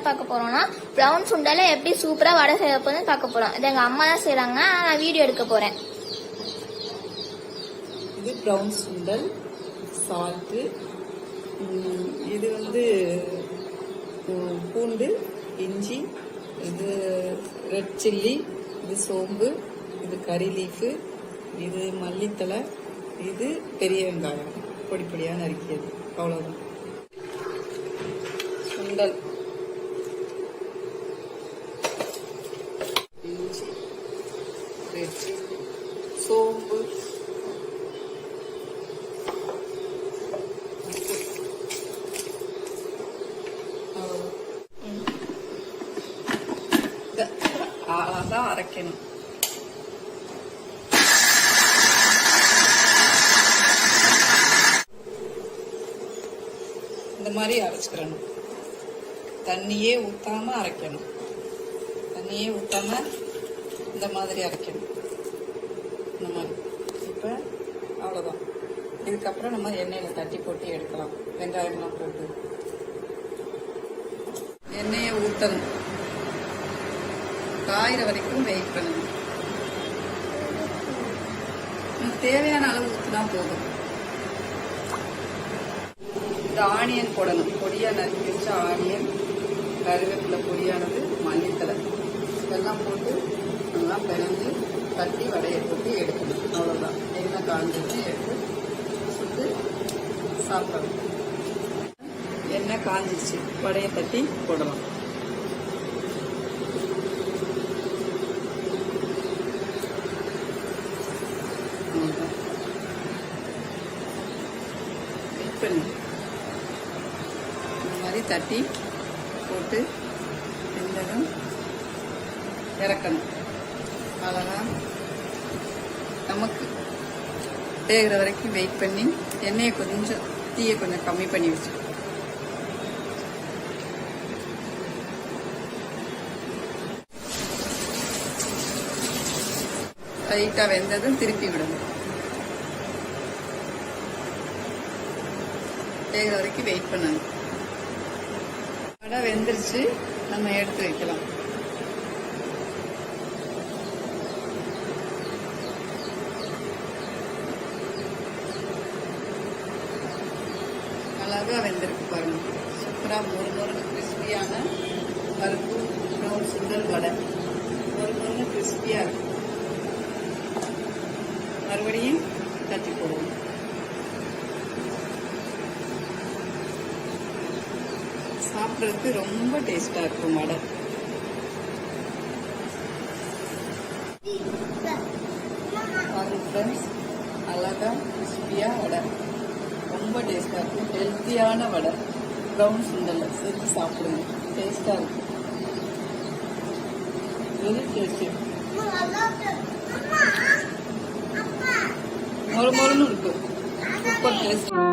பார்க்க போறோம்னா ப்ரௌன் சுண்டலை எப்படி சூப்பரா வடை செய்ய போறதுன்னு பார்க்க போறோம். இது எங்க அம்மா தான் செய்யறாங்க, நான் வீடியோ எடுக்க போறேன். இது ப்ரௌன் சுண்டல் சால்ட்டு, இது பூண்டு, இஞ்சி, இது ரெட் சில்லி, இது சோம்பு, இது கறி லீஃபு, இது மல்லித்தலை, இது பெரிய வெங்காயம் பொடி பொடியாக நறுக்கியது. அவ்வளோதான். சுண்டல், இஞ்சி, ரெட் சில்லி, சோம்பு, அதான் அரைக்கணும். இந்த மாதிரி அரைச்சுக்கிறணும். தண்ணியே ஊத்தாம அரைக்கணும். தண்ணியே ஊத்தாம இந்த மாதிரி அரைக்கணும். இந்த மாதிரி. இப்ப அவ்வளவுதான். இதுக்கப்புறம் நம்ம எண்ணெயில தட்டி போட்டு எடுக்கலாம். வெங்காயம்லாம் போட்டு எண்ணெயை ஊற்றணும். காயிற வரைக்கும் வெயிட் பண்ணணும். தேவையான அளவு ஊற்றினா போதும். இந்த ஆனியன் போடணும். பொடியா நறுக்கி வச்ச ஆனியன், கருவேப்பிலை பொடியானது, மல்லித்தலை இதெல்லாம் போட்டு நல்லா பிணைஞ்சு தட்டி வடையை போட்டு எடுக்கணும். அவ்வளோதான். எண்ணெய் காஞ்சதுன்னு எடுத்து சுட்டு சாப்பிடணும். எண்ணெய் காஞ்சிச்சு, வடையை தட்டி போடலாம். இந்த மாதிரி தட்டி போட்டு வெந்ததும் இறக்கணும். அவ்வளோதான். நமக்கு வேகிற வரைக்கும் வெயிட் பண்ணி எண்ணெயை கொஞ்சம் தீயை கொஞ்சம் கம்மி பண்ணி வச்சு லைட்டாக வெந்ததும் திருப்பி விடணும். வேகிற வரைக்கும் வெயிட் பண்ணணும். வடை வெந்துருச்சு, நம்ம எடுத்து வைக்கலாம். அழகா வெந்திருக்கு பாருங்க. சூப்பரா மொறு கிறிஸ்பியான பருப்பு ப்ரௌன் சுண்டல் வடை. மொறு கிறிஸ்பியா இருக்கும். மறுபடியும் தட்டி போடுவோம். சாப்பிட்றதுக்கு ரொம்ப டேஸ்டா இருக்கும் வடை. ஃப்ரெண்ட்ஸ், அழகா கிறிஸ்பியா வடை, ரொம்ப டேஸ்டா இருக்கும். ஹெல்த்தியான வடை. ப்ரௌன் சுண்டல்ல செஞ்சு சாப்பிடுங்க. டேஸ்டா இருக்கும். Very tasty. மொறுமொறுன்னு இருக்கும். Super taste.